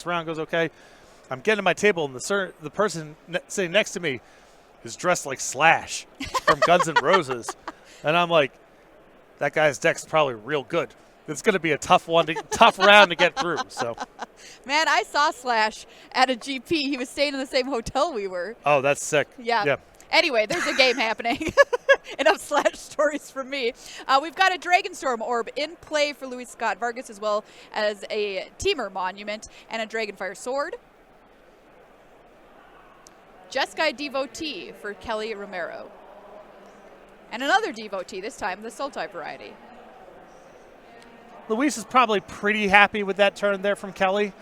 round goes okay. I'm getting to my table, and the person sitting next to me is dressed like Slash from Guns N' Roses. And I'm like, that guy's deck's probably real good. It's going to be a tough round to get through. So, Man, I saw Slash at a GP. He was staying in the same hotel we were. oh, that's sick. Yeah. Anyway, there's a game happening. Enough Slash stories from me. We've got a Dragonstorm Orb in play for Luis Scott-Vargas, as well as a Teamer Monument and a Dragonfire Sword. Jeskai Devotee for Kelly Romero. And another Devotee, this time the Sultai variety. Luis is probably pretty happy with that turn there from Kelly.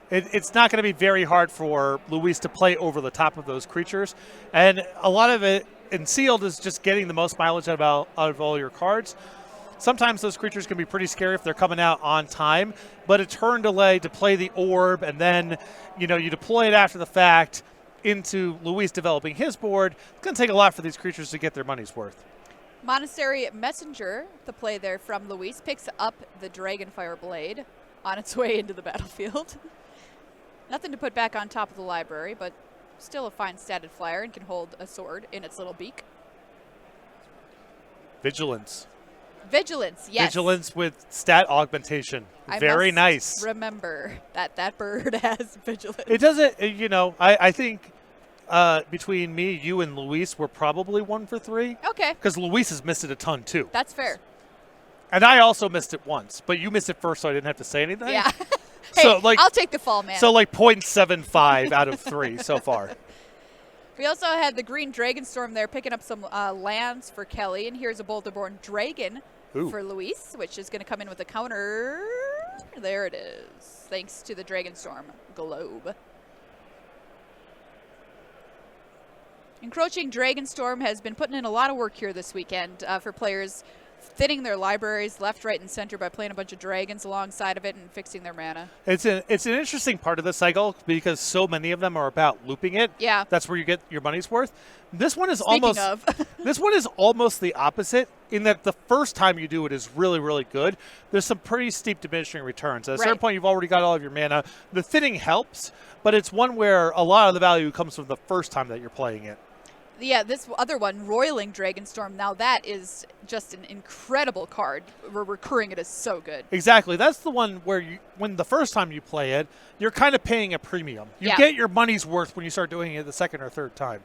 It's not going to be very hard for Luis to play over the top of those creatures. And a lot of it in sealed is just getting the most mileage out of all your cards. Sometimes those creatures can be pretty scary if they're coming out on time, but a turn delay to play the orb, and then you deploy it after the fact into Luis developing his board. It's going to take a lot for these creatures to get their money's worth. Monastery Messenger, the play there from Luis, picks up the Dragonfire Blade on its way into the battlefield. Nothing to put back on top of the library, but still a fine statted flyer and can hold a sword in its little beak. Vigilance. Vigilance, yes. Vigilance with stat augmentation. Very nice. Remember that bird has vigilance. It doesn't, I think between me, you, and Luis, we're probably 1 for 3. Okay. Because Luis has missed it a ton, too. That's fair. And I also missed it once, but you missed it first, so I didn't have to say anything. Yeah. Hey, I'll take the fall, man. So, 0.75 out of 3 so far. We also had the Green Dragonstorm there picking up some lands for Kelly, and here's a Boulderborn Dragon for Luis, which is going to come in with a counter. There it is, thanks to the Dragonstorm Globe. Encroaching Dragonstorm has been putting in a lot of work here this weekend for players thinning their libraries left, right, and center by playing a bunch of dragons alongside of it and fixing their mana. It's an interesting part of the cycle because so many of them are about looping it. Yeah. That's where you get your money's worth. This one is this one is almost the opposite in that the first time you do it is really, really good. There's some pretty steep diminishing returns. At a certain point, you've already got all of your mana. The thinning helps, but it's one where a lot of the value comes from the first time that you're playing it. Yeah, this other one, Roiling Dragonstorm, now that is just an incredible card. Recurring it is so good. Exactly. That's the one where when the first time you play it, you're kind of paying a premium. You get your money's worth when you start doing it the second or third time.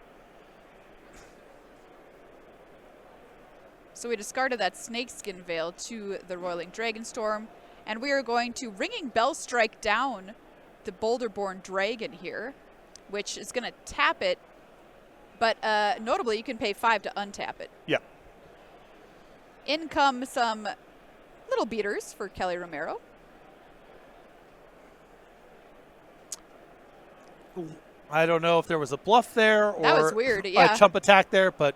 So we discarded that Snakeskin Veil to the Roiling Dragonstorm, and we are going to Ringing Bell strike down the Boulderborn Dragon here, which is going to tap it. But notably, you can pay 5 to untap it. Yeah. In come some little beaters for Kelly Romero. I don't know if there was a bluff there or that was weird, yeah. a chump attack there, but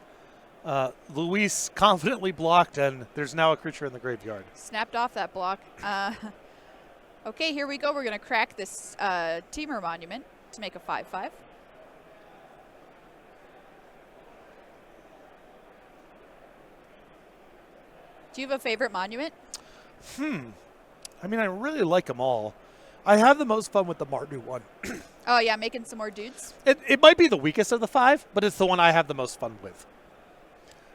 Luis confidently blocked, and there's now a creature in the graveyard. Snapped off that block. Okay, here we go. We're going to crack this Teamer Monument to make a 5/5. Do you have a favorite monument? I mean, I really like them all. I have the most fun with the Mardu one. Oh, yeah, making some more dudes? It might be the weakest of the 5, but it's the one I have the most fun with.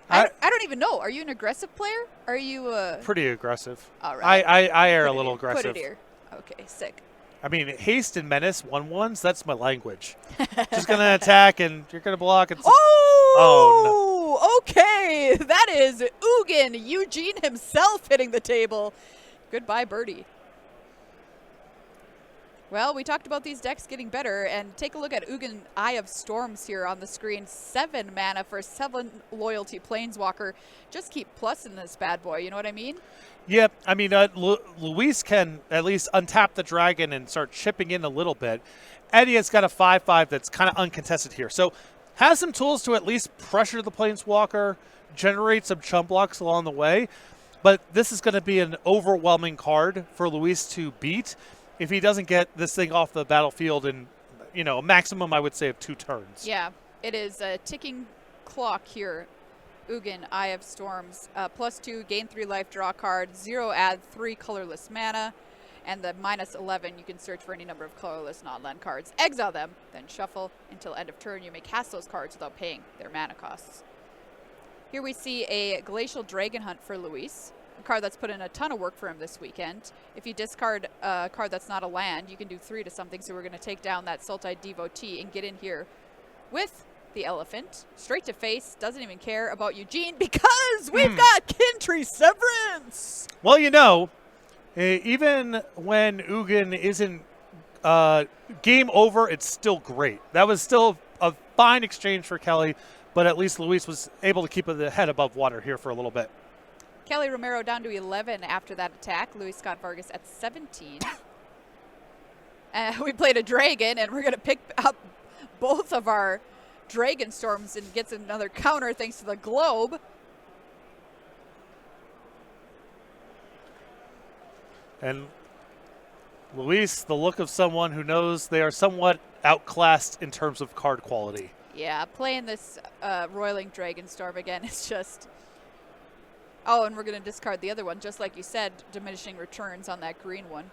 I don't even know. Are you an aggressive player? Are you pretty aggressive. All right. I are a little aggressive. Put it here. Okay, sick. I mean, haste and menace 1/1s, that's my language. Just going to attack, and you're going to block. And oh, no. Okay. That is Ugin, Eugene himself, hitting the table. Goodbye, birdie. Well, we talked about these decks getting better, and take a look at Ugin Eye of Storms here on the screen. 7 mana for 7 loyalty Planeswalker. Just keep plussing this bad boy, you know what I mean? Yep. I mean, Luis can at least untap the dragon and start chipping in a little bit. Eddie has got a 5/5 that's kind of uncontested here. So has some tools to at least pressure the Planeswalker, generate some chump blocks along the way. But this is going to be an overwhelming card for Luis to beat if he doesn't get this thing off the battlefield in, a maximum, I would say, of 2 turns. Yeah, it is a ticking clock here. Ugin, Eye of Storms, +2, gain 3 life, draw card, 0, add 3 colorless mana. And the -11, you can search for any number of colorless non-land cards, exile them, then shuffle until end of turn. You may cast those cards without paying their mana costs. Here we see a Glacial Dragon Hunt for Luis, a card that's put in a ton of work for him this weekend. If you discard a card that's not a land, you can do 3 to something, so we're going to take down that Sultai Devotee and get in here with the elephant, straight to face, doesn't even care about Eugene because we've got Kintree Severance! Well, you know, even when Ugin isn't game over, it's still great. That was still a fine exchange for Kelly, but at least Luis was able to keep the head above water here for a little bit. Kelly Romero down to 11 after that attack. Luis Scott-Vargas at 17. We played a dragon, and we're going to pick up both of our Dragon Storms and gets another counter thanks to the globe. And Luis, the look of someone who knows they are somewhat outclassed in terms of card quality. Yeah, playing this Roiling Dragon Storm again is just... Oh, and we're going to discard the other one, just like you said, diminishing returns on that green one.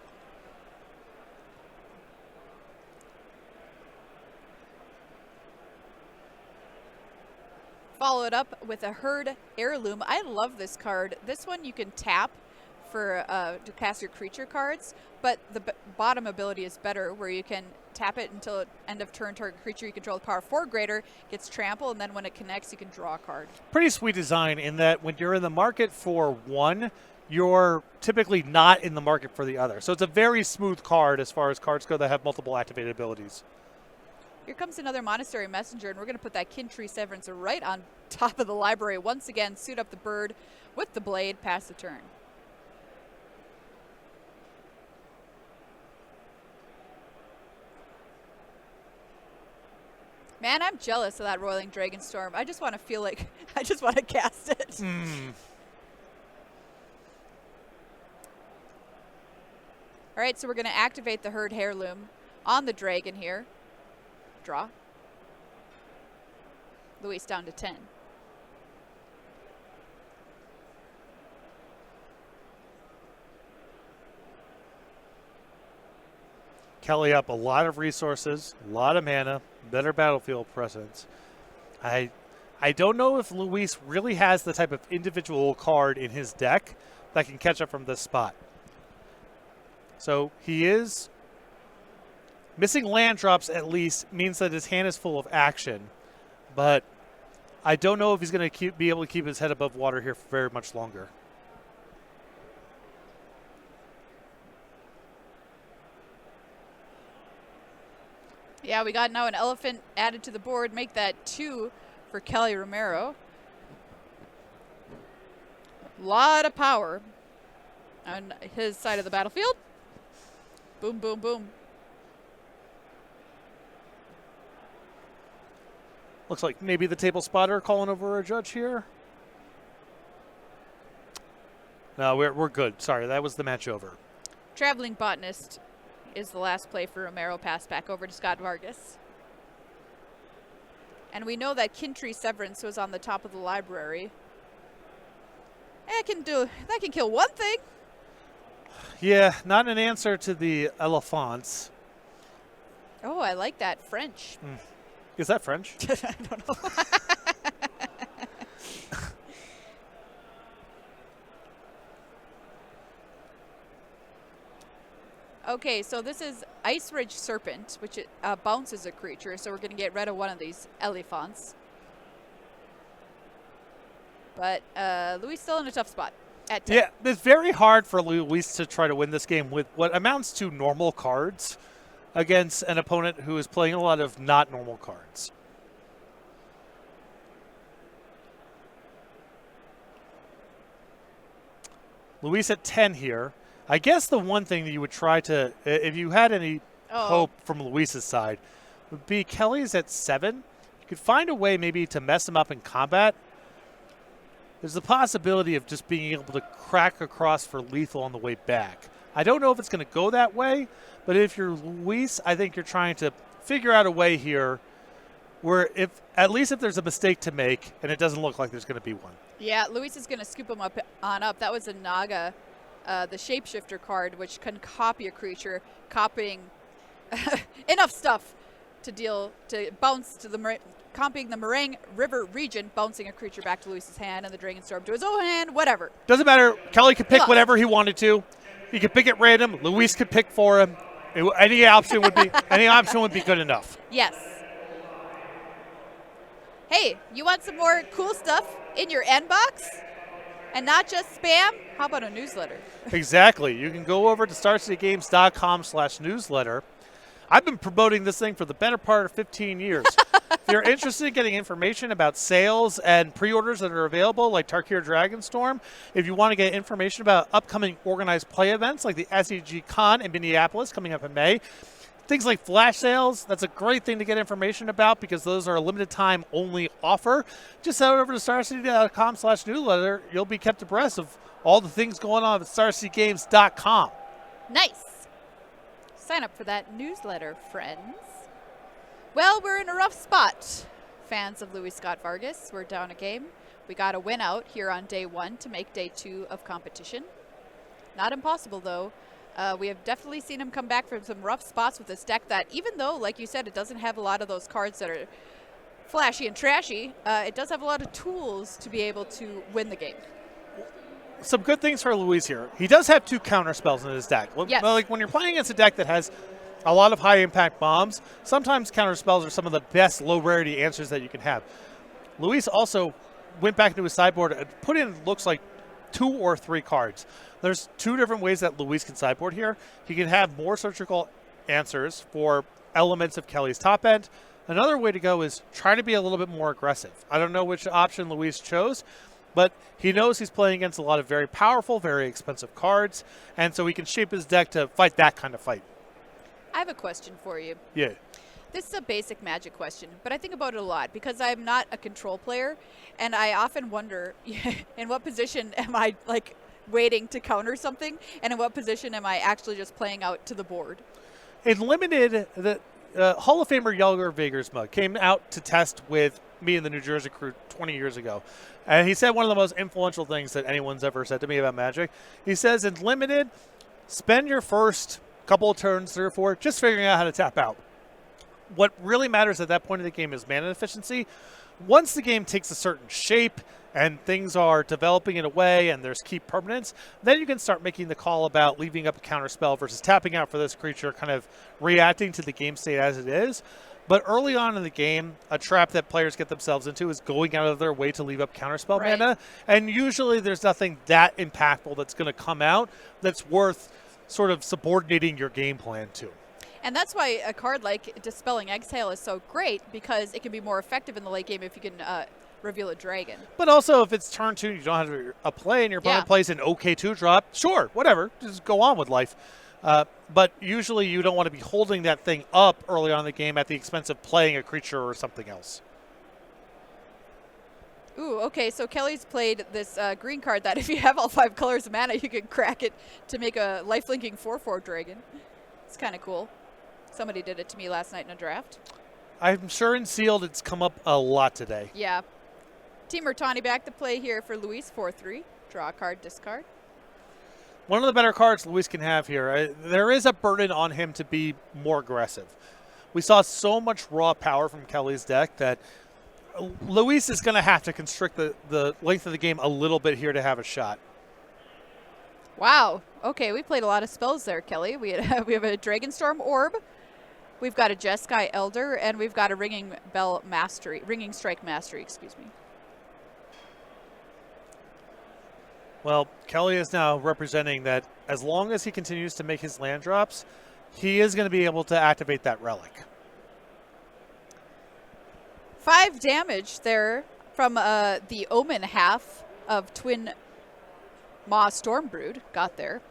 Follow it up with a Herd Heirloom. I love this card. This one you can tap for to cast your creature cards, but the bottom ability is better, where you can tap it until end of turn. Target creature you control with power 4 greater gets trample, and then when it connects, you can draw a card. Pretty sweet design in that when you're in the market for one, you're typically not in the market for the other. So it's a very smooth card as far as cards go that have multiple activated abilities. Here comes another Monastery Messenger, and we're going to put that Kintree Severance right on top of the library. Once again, suit up the bird with the blade, pass the turn. Man, I'm jealous of that Roiling Dragon Storm. I just want to feel like I just want to cast it. All right, so we're going to activate the Herd Heirloom on the dragon here. Draw. Luis down to 10. Kelly up a lot of resources, a lot of mana, better battlefield presence. I don't know if Luis really has the type of individual card in his deck that can catch up from this spot. So he is missing land drops, at least means that his hand is full of action, but I don't know if he's going to be able to keep his head above water here for very much longer. Yeah, we got now an elephant added to the board. Make that 2 for Kelly Romero. Lot of power on his side of the battlefield. Boom, boom, boom. Looks like maybe the table spotter calling over a judge here. No, we're good. Sorry, that was the match over. Traveling Botanist is the last play for Romero. Pass back over to Scott-Vargas. And we know that Kintree Severance was on the top of the library. That can kill one thing. Yeah, not an answer to the elephants. Oh, I like that. French. Is that French? I don't know. Okay, so this is Ice Ridge Serpent, which bounces a creature, so we're going to get rid of one of these elephants. But Luis still in a tough spot at 10. Yeah, it's very hard for Luis to try to win this game with what amounts to normal cards against an opponent who is playing a lot of not normal cards. Luis at 10 here. I guess the one thing that you would try to, if you had any hope from Luis's side, would be Kelly's at 7. You could find a way maybe to mess him up in combat. There's the possibility of just being able to crack across for lethal on the way back. I don't know if it's going to go that way, but if you're Luis, I think you're trying to figure out a way here where at least if there's a mistake to make, and it doesn't look like there's going to be one. Yeah, Luis is going to scoop him up on up. That was a Naga the Shapeshifter card, which can copy a creature, copying enough stuff to bounce to the copying the Meringue River region, bouncing a creature back to Luis's hand and the Dragon Storm to his own hand, whatever. Doesn't matter. Kelly could pick whatever he wanted to. He could pick at random. Luis could pick for him. Any option would be good enough. Yes. Hey, you want some more cool stuff in your end box? And not just spam? How about a newsletter? Exactly. You can go over to StarCityGames.com/newsletter. I've been promoting this thing for the better part of 15 years. If you're interested in getting information about sales and pre-orders that are available, like Tarkir Dragonstorm, if you want to get information about upcoming organized play events like the SEG Con in Minneapolis coming up in May, things like flash sales, that's a great thing to get information about because those are a limited time only offer. Just head over to StarCity.com/newsletter. You'll be kept abreast of all the things going on at StarCityGames.com. Nice. Sign up for that newsletter, friends. Well, we're in a rough spot. Fans of Luis Scott-Vargas, we're down a game. We got a win out here on day 1 to make day 2 of competition. Not impossible, though. We have definitely seen him come back from some rough spots with this deck that, even though, like you said, it doesn't have a lot of those cards that are flashy and trashy, it does have a lot of tools to be able to win the game. Some good things for Luis here. He does have 2 counter spells in his deck. Yes. Like when you're playing against a deck that has a lot of high impact bombs, sometimes counter spells are some of the best low rarity answers that you can have. Luis also went back into his sideboard and put in, looks like, 2 or 3 cards. There's 2 different ways that Luis can sideboard here. He can have more surgical answers for elements of Kelly's top end. Another way to go is try to be a little bit more aggressive. I don't know which option Luis chose, but he knows he's playing against a lot of very powerful, very expensive cards, and so he can shape his deck to fight that kind of fight. I have a question for you. Yeah. This is a basic Magic question, but I think about it a lot because I'm not a control player, and I often wonder in what position am I like waiting to counter something, and in what position am I actually just playing out to the board? In Limited, the Hall of Famer Jelger Vegersma came out to test with me and the New Jersey crew 20 years ago. And he said one of the most influential things that anyone's ever said to me about Magic. He says, in Limited, spend your first couple of turns, 3 or 4, just figuring out how to tap out. What really matters at that point in the game is mana efficiency. Once the game takes a certain shape and things are developing in a way and there's key permanence, then you can start making the call about leaving up a counter spell versus tapping out for this creature, kind of reacting to the game state as it is. But early on in the game, a trap that players get themselves into is going out of their way to leave up counterspell mana. And usually there's nothing that impactful that's going to come out that's worth sort of subordinating your game plan to. And that's why a card like Dispelling Exhale is so great, because it can be more effective in the late game if you can reveal a dragon. But also, if it's turn 2, you don't have a play, and your opponent plays an OK 2-drop, sure, whatever, just go on with life. But usually you don't want to be holding that thing up early on in the game at the expense of playing a creature or something else. Ooh, okay, so Kelly's played this green card that if you have all 5 colors of mana, you can crack it to make a lifelinking 4/4 dragon. It's kind of cool. Somebody did it to me last night in a draft. I'm sure in Sealed it's come up a lot today. Yeah. Team Mertani back to play here for Luis, 4/3. Draw a card, discard. One of the better cards Luis can have here. There is a burden on him to be more aggressive. We saw so much raw power from Kelly's deck that Luis is going to have to constrict the length of the game a little bit here to have a shot. Wow. Okay, we played a lot of spells there, Kelly. We have a Dragonstorm Orb. We've got a Jeskai Elder, and we've got a Ringing Strike Mastery, excuse me. Well, Kelly is now representing that as long as he continues to make his land drops, he is going to be able to activate that relic. 5 damage there from the Omen half of Twin Maw Stormbrood. Got there.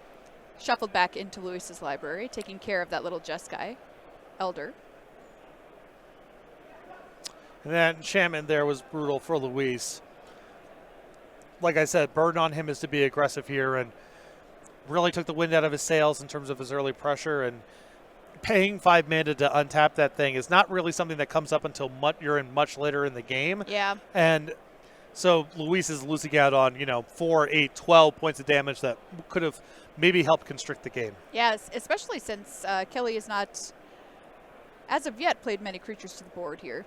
Shuffled back into Luis's library, taking care of that little Jeskai Elder. And that enchantment there was brutal for Luis. Like I said, burden on him is to be aggressive here, and really took the wind out of his sails in terms of his early pressure. And paying 5 mana to untap that thing is not really something that comes up until you're in much later in the game. Yeah. And So Luis is losing out on, 4, 8, 12 points of damage that could have maybe helped constrict the game. Yes, especially since Kelly has not, as of yet, played many creatures to the board here.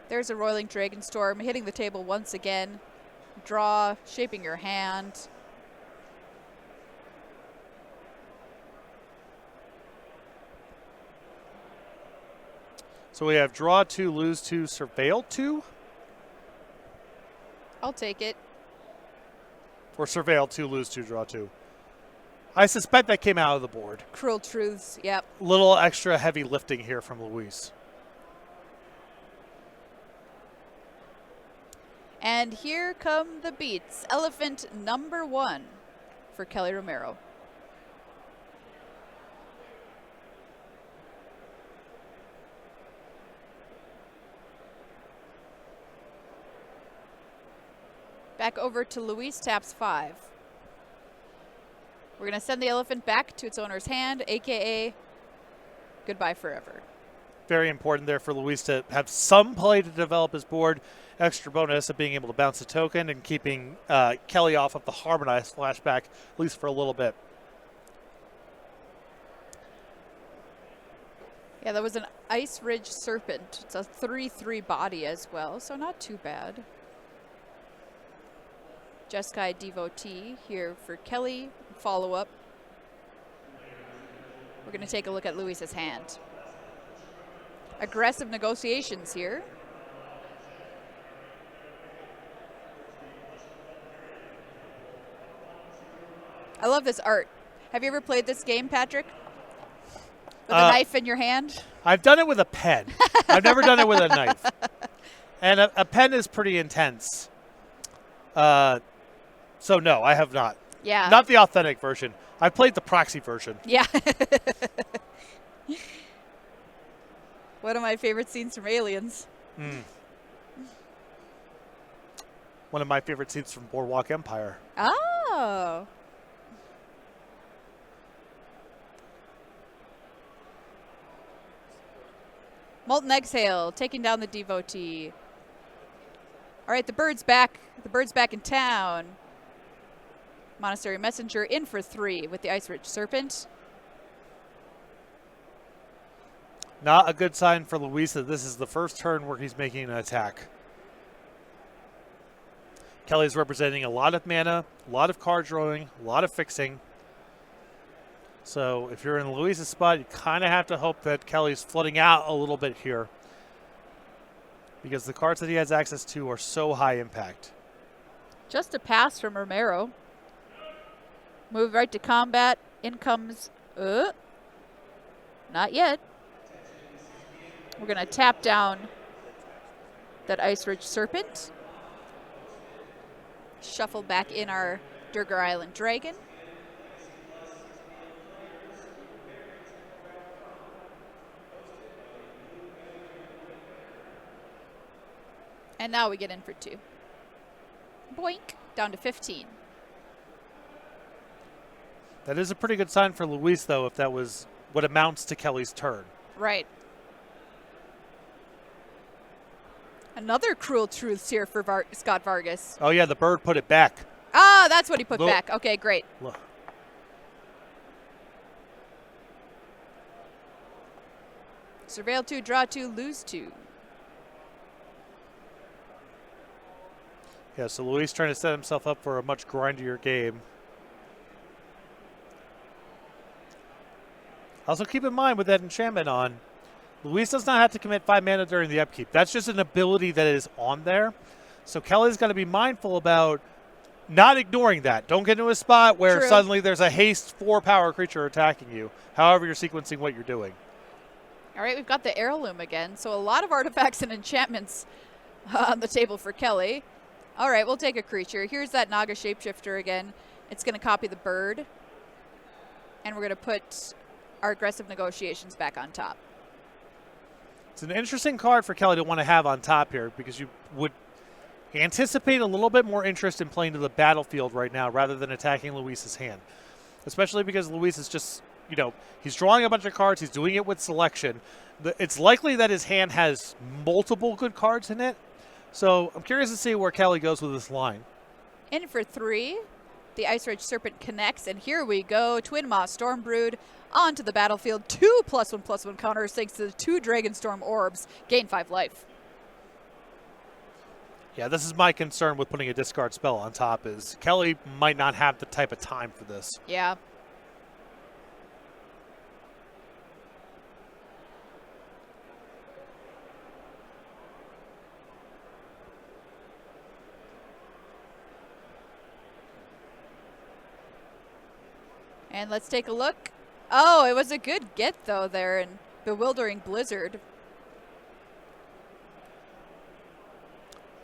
There's a Roiling Dragonstorm hitting the table once again. Draw, shaping your hand. So we have draw 2, lose 2, surveil 2? I'll take it. Or surveil 2, lose 2, draw 2. I suspect that came out of the board. Cruel Truths, yep. Little extra heavy lifting here from Luis. And here come the beats. Elephant number 1 for Kelly Romero. Back over to Luis, taps 5. We're going to send the elephant back to its owner's hand, a.k.a. goodbye forever. Very important there for Luis to have some play to develop his board. Extra bonus of being able to bounce a token and keeping Kelly off of the Harmonized flashback, at least for a little bit. Yeah, that was an Ice Ridge Serpent. It's a 3/3 body as well, so not too bad. Jeskai Devotee here for Kelly. Follow up. We're going to take a look at Luis's hand. Aggressive negotiations here. I love this art. Have you ever played this game, Patrick? With a knife in your hand? I've done it with a pen. I've never done it with a knife. And a pen is pretty intense. So no, I have not. Yeah. Not the authentic version. I played the proxy version. Yeah. One of my favorite scenes from Aliens. One of my favorite scenes from Boardwalk Empire. Oh. Molten Exhale, taking down the Devotee. All right, the bird's back. The bird's back in town. Monastery Messenger in for 3 with the Ice Ridge Serpent. Not a good sign for Luis that this is the first turn where he's making an attack. Kelly's representing a lot of mana, a lot of card drawing, a lot of fixing. So if you're in Luis's spot, you kind of have to hope that Kelly's flooding out a little bit here, because the cards that he has access to are so high impact. Just a pass from Romero. Move right to combat. In comes... not yet. We're going to tap down that Ice Ridge Serpent. Shuffle back in our Durgar Island Dragon. And now we get in for 2. Boink, down to 15. That is a pretty good sign for Luis, though, if that was what amounts to Kelly's turn. Right. Another Cruel Truths here for Scott-Vargas. Oh, yeah, the bird put it back. Ah, that's what he put back. Okay, great. Look. Surveil 2, draw 2, lose 2. Yeah, so Luis trying to set himself up for a much grindier game. Also, keep in mind with that enchantment on, Luis does not have to commit 5 mana during the upkeep. That's just an ability that is on there. So Kelly's got to be mindful about not ignoring that. Don't get into a spot where suddenly there's a haste 4-power creature attacking you, however you're sequencing what you're doing. All right, we've got the Heirloom again. So a lot of artifacts and enchantments on the table for Kelly. All right, we'll take a creature. Here's that Naga Shapeshifter again. It's going to copy the bird. And we're going to put our Aggressive Negotiations back on top. It's an interesting card for Kelly to want to have on top here, because you would anticipate a little bit more interest in playing to the battlefield right now rather than attacking Luis's hand. Especially because Luis is just, he's drawing a bunch of cards. He's doing it with selection. It's likely that his hand has multiple good cards in it, So I'm curious to see where Kelly goes with this line. In for 3. The Ice Ridge Serpent connects, and here we go. Twin Maw Stormbrood onto the battlefield. 2 +1/+1 counters thanks to the 2 Dragonstorm orbs. Gain 5 life. Yeah, this is my concern with putting a discard spell on top is Kelly might not have the type of time for this. Yeah. And let's take a look. Oh, it was a good get, though, there in Bewildering Blizzard.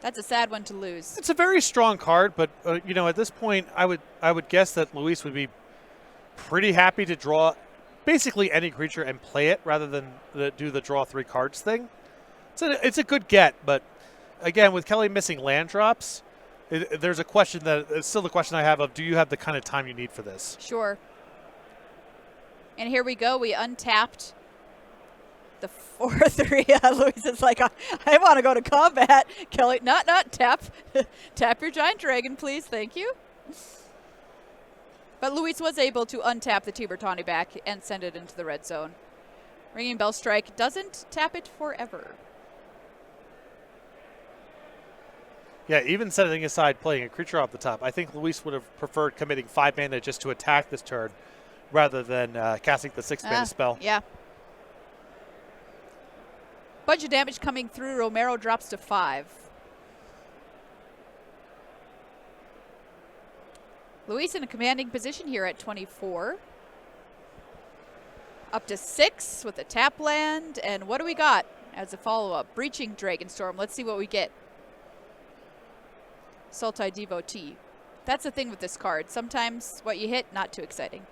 That's a sad one to lose. It's a very strong card, but you know, at this point, I would guess that Luis would be pretty happy to draw basically any creature and play it rather than do the draw 3 cards thing. It's a good get, but again, with Kelly missing land drops, there's a question that it's still the question I have of do you have the kind of time you need for this? Sure. And here we go. We untapped the 4/3. Luis is like, I want to go to combat. Kelly, not tap. Tap your giant dragon, please. Thank you. But Luis was able to untap the Tibertani back and send it into the red zone. Ringing Bell Strike doesn't tap it forever. Yeah, even setting aside playing a creature off the top, I think Luis would have preferred committing 5 mana just to attack this turn rather than casting the 6 mana spell. Yeah. Bunch of damage coming through. Romero drops to 5. Luis in a commanding position here at 24. Up to 6 with a tap land. And what do we got as a follow-up? Breaching Dragonstorm. Let's see what we get. Sultai Devotee. That's the thing with this card. Sometimes what you hit, not too exciting.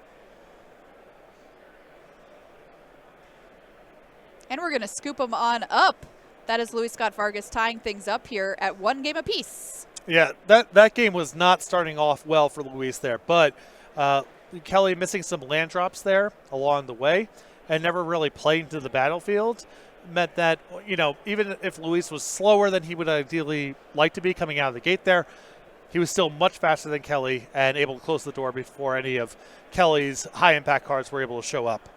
And we're going to scoop them on up. That is Luis Scott-Vargas tying things up here at 1 game apiece. Yeah, that game was not starting off well for Luis there, but Kelly missing some land drops there along the way and never really playing to the battlefield meant that, you know, even if Luis was slower than he would ideally like to be coming out of the gate there, he was still much faster than Kelly and able to close the door before any of Kelly's high-impact cards were able to show up.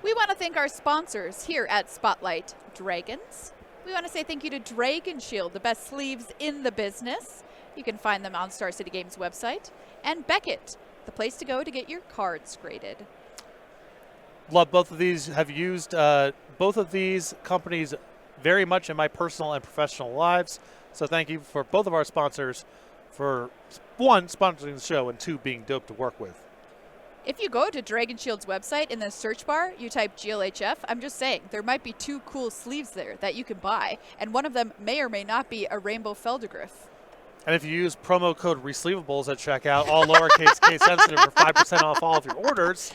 We want to thank our sponsors here at Spotlight Dragons. We want to say thank you to Dragon Shield, the best sleeves in the business. You can find them on Star City Games' website. And Beckett, the place to go to get your cards graded. Love both of these. Have used both of these companies very much in my personal and professional lives. So thank you for both of our sponsors for, 1, sponsoring the show, and 2, being dope to work with. If you go to Dragon Shield's website, in the search bar, you type GLHF, I'm just saying, there might be 2 cool sleeves there that you can buy, and one of them may or may not be a rainbow Feldegriff. And if you use promo code RECEIVABLES at checkout, all lowercase case sensitive for 5% off all of your orders,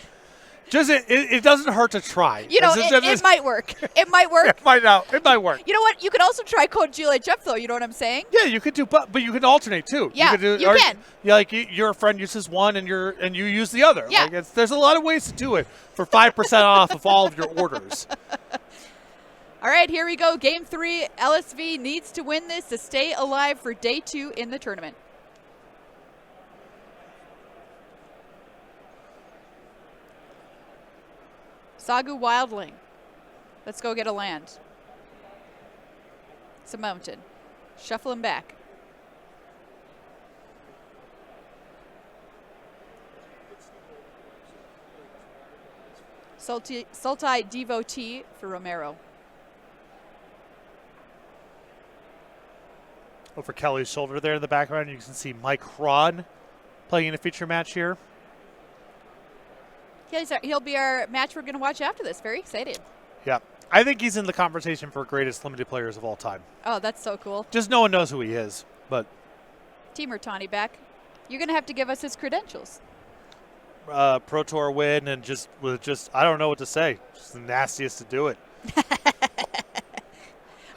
just it doesn't hurt to try. You know, it might work. It might work. It might work. You know what? You could also try code GLHF, though. You know what I'm saying? Yeah, you could do, but you can alternate too. Yeah, you can. Yeah, like your friend uses one and you use the other. Yeah. Like there's a lot of ways to do it for 5% off of all of your orders. All right, here we go. Game 3. LSV needs to win this to stay alive for day 2 in the tournament. Sagu Wildling. Let's go get a land. It's a mountain. Shuffle him back. Sultai Devotee for Romero. Over Kelly's shoulder there in the background, you can see Mike Ron playing in a feature match here. He'll be our match we're going to watch after this. Very excited. Yeah. I think he's in the conversation for greatest limited players of all time. Oh, that's so cool. Just no one knows who he is, but... Teamer Tawny back. You're going to have to give us his credentials. Pro Tour win and just I don't know what to say. Just the nastiest to do it.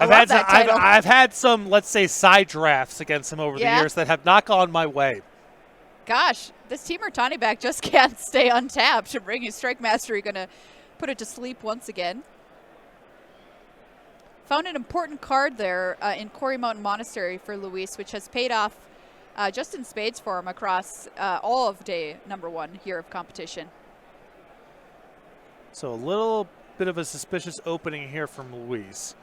I've had some, let's say, side drafts against him over the years that have not gone my way. Gosh, this Teamer Tawny back just can't stay untapped. To bring his Strike Mastery, going to put it to sleep once again. Found an important card there in Quarry Mountain Monastery for Luis, which has paid off just in spades for him across all of day number 1 here of competition. So a little bit of a suspicious opening here from Luis.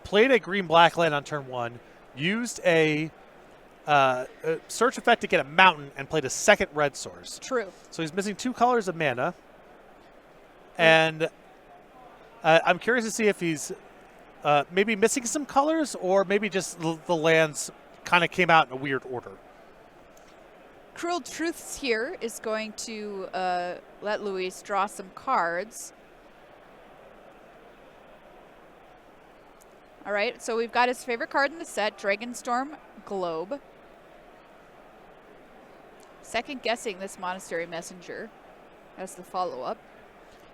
Played a green-black land on turn 1, used a search effect to get a mountain, and played a second red source. True. So he's missing 2 colors of mana. And I'm curious to see if he's maybe missing some colors, or maybe just the lands kind of came out in a weird order. Cruel Truths here is going to let Luis draw some cards. All right, so we've got his favorite card in the set, Dragonstorm Globe. Second guessing this Monastery Messenger as the follow-up.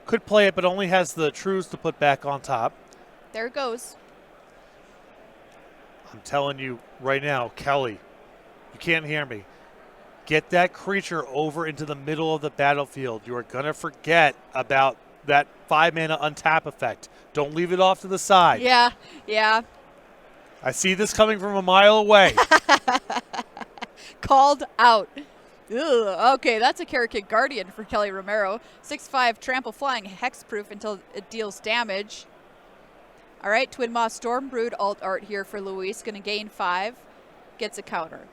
Could play it, but only has the truths to put back on top. There it goes. I'm telling you right now, Kelly, you can't hear me. Get that creature over into the middle of the battlefield. You are going to forget about that 5-mana untap effect. Don't leave it off to the side. Yeah, yeah. I see this coming from a mile away. Called out. Ugh, okay, that's a Karakin Guardian for Kelly Romero. 6/5 trample flying, hexproof until it deals damage. All right, Twin Maw Stormbrood alt art here for Luis. Going to gain 5. Gets a counter.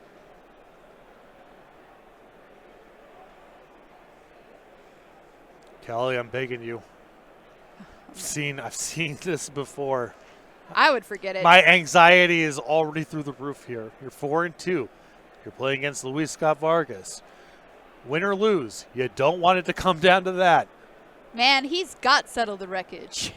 Kelly, I'm begging you. I've seen this before. I would forget it. My anxiety is already through the roof here. You're 4-2. You're playing against Luis Scott-Vargas. Win or lose, you don't want it to come down to that. Man, he's got Settle the Wreckage.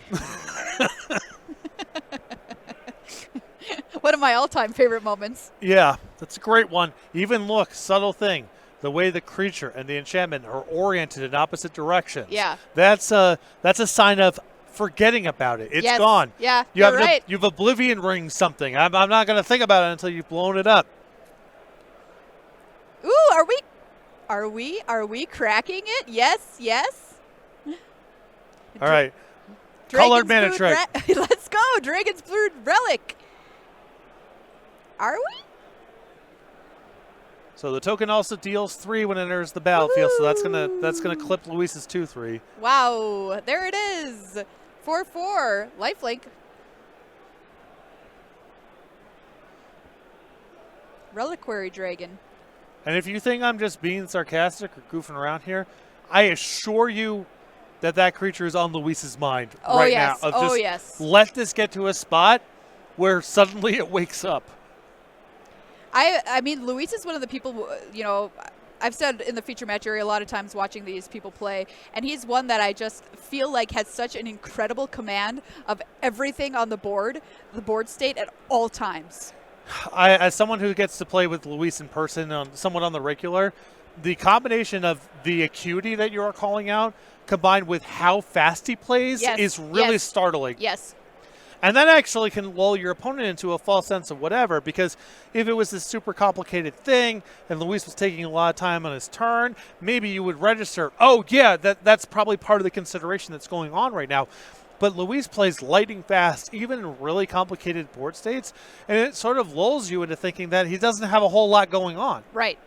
One of my all-time favorite moments. Yeah, that's a great one. Even look, subtle thing. The way the creature and the enchantment are oriented in opposite directions. Yeah. That's a sign of forgetting about it. It's gone. Yeah, you're right. You've Oblivion Ring something. I'm not going to think about it until you've blown it up. Ooh, are we cracking it? Yes, yes. All right. Colored mana trick. Let's go. Dragon's Blood Relic. Are we? So the token also deals 3 when it enters the battlefield. Woo-hoo. So that's gonna clip Luis's 2/3. Wow, there it is. 4/4 lifelink. Reliquary Dragon. And if you think I'm just being sarcastic or goofing around here, I assure you that creature is on Luis's mind right yes. now. Oh, yes. Let this get to a spot where suddenly it wakes up. I mean, Luis is one of the people, I've said in the feature match area a lot of times watching these people play, and he's one that I just feel like has such an incredible command of everything on the board state at all times. As someone who gets to play with Luis in person, somewhat on the regular, the combination of the acuity that you are calling out combined with how fast he plays is really startling. Yes. And that actually can lull your opponent into a false sense of whatever, because if it was this super complicated thing and Luis was taking a lot of time on his turn, maybe you would register, oh, yeah, that's probably part of the consideration that's going on right now. But Luis plays lightning fast, even in really complicated board states, and it sort of lulls you into thinking that he doesn't have a whole lot going on. Right.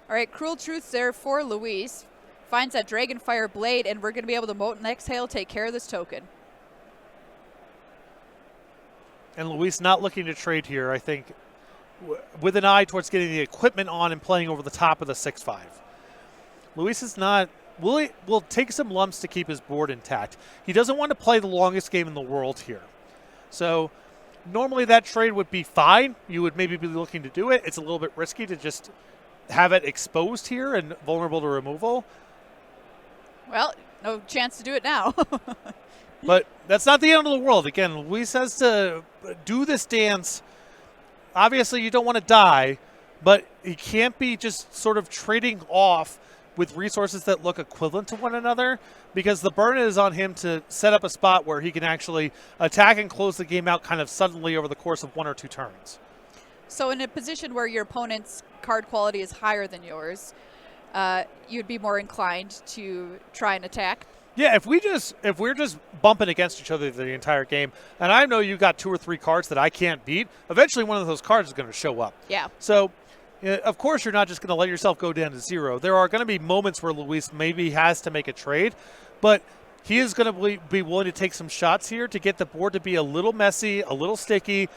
All right, Cruel Truths there for Luis. Finds that Dragonfire Blade, and we're going to be able to Mote and Exhale, take care of this token. And Luis not looking to trade here, I think, with an eye towards getting the equipment on and playing over the top of the 6/5. Luis is not... will take some lumps to keep his board intact. He doesn't want to play the longest game in the world here. So normally that trade would be fine. You would maybe be looking to do it. It's a little bit risky to just have it exposed here and vulnerable to removal. Well, no chance to do it now. But that's not the end of the world. Again, Luis has to do this dance. Obviously, you don't want to die, but he can't be just sort of trading off with resources that look equivalent to one another, because the burn is on him to set up a spot where he can actually attack and close the game out kind of suddenly over the course of 1 or 2 turns. So in a position where your opponent's card quality is higher than yours, you'd be more inclined to try and attack? Yeah, if we're just bumping against each other the entire game, and I know you got 2 or 3 cards that I can't beat, eventually one of those cards is going to show up. Yeah. So, of course, you're not just going to let yourself go down to 0. There are going to be moments where Luis maybe has to make a trade, but he is going to be willing to take some shots here to get the board to be a little messy, a little sticky,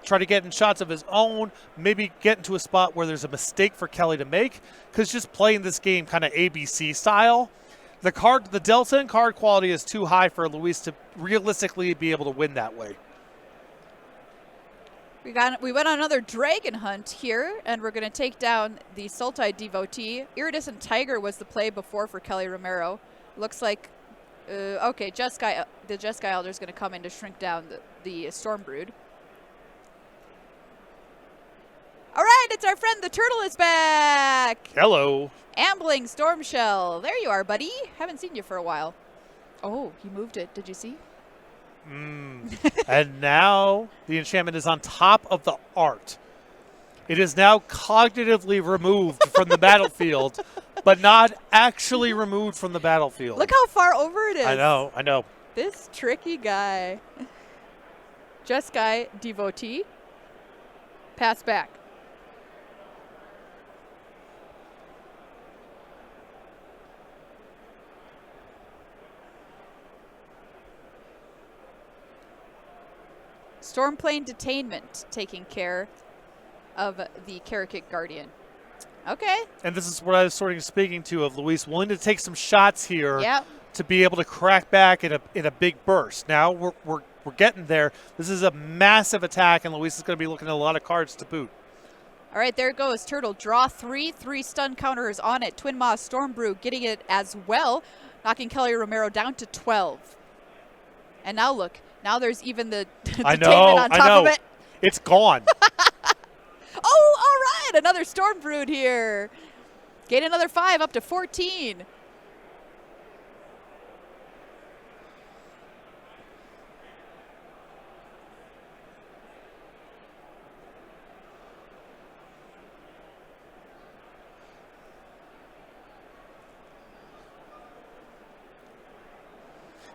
try to get in shots of his own, maybe get into a spot where there's a mistake for Kelly to make, because just playing this game kind of ABC style, the delta in card quality is too high for Luis to realistically be able to win that way. We went on another dragon hunt here, and we're going to take down the Sultai Devotee. Iridescent Tiger was the play before for Kelly Romero. Looks like, okay, the Jeskai Elder is going to come in to shrink down the Stormbrood. All right, it's our friend the turtle is back. Hello. Ambling Stormshell. There you are, buddy. Haven't seen you for a while. Oh, he moved it. Did you see? And now the enchantment is on top of the art. It is now cognitively removed from the battlefield, but not actually removed from the battlefield. Look how far over it is. I know. This tricky guy. Jeskai Devotee. Pass back. Stormplane Detainment taking care of the Karakit Guardian. Okay. And this is what I was sort of speaking to, of Luis willing to take some shots here to be able to crack back in a big burst. Now we're getting there. This is a massive attack, and Luis is going to be looking at a lot of cards to boot. All right, there it goes. Turtle, draw 3 stun counters on it. Twin Maw Stormbrew getting it as well, knocking Kelly Romero down to 12. And now look. Now there's even the detainment on top of it. It's gone. Oh, all right. Another Stormbrood here. Gain another 5 up to 14.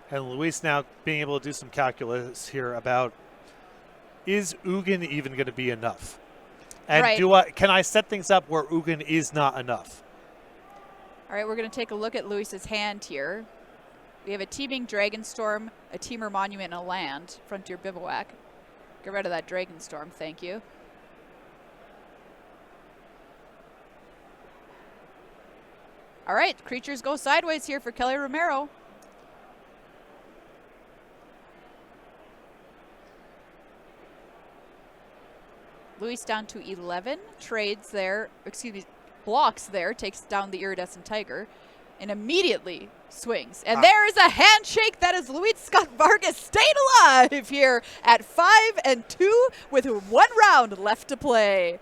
And Luis now being able to do some calculus here about, is Ugin even going to be enough? And can I set things up where Ugin is not enough? All right, we're going to take a look at Luis's hand here. We have a Teeming Dragonstorm, a Teemer Monument, and a land, Frontier Bivouac. Get rid of that Dragonstorm, thank you. All right, creatures go sideways here for Kelly Romero. Luis down to 11, trades there, blocks there, takes down the Iridescent Tiger, and immediately swings. And there is a handshake that is Luis Scott-Vargas staying alive here at 5-2 with 1 round left to play.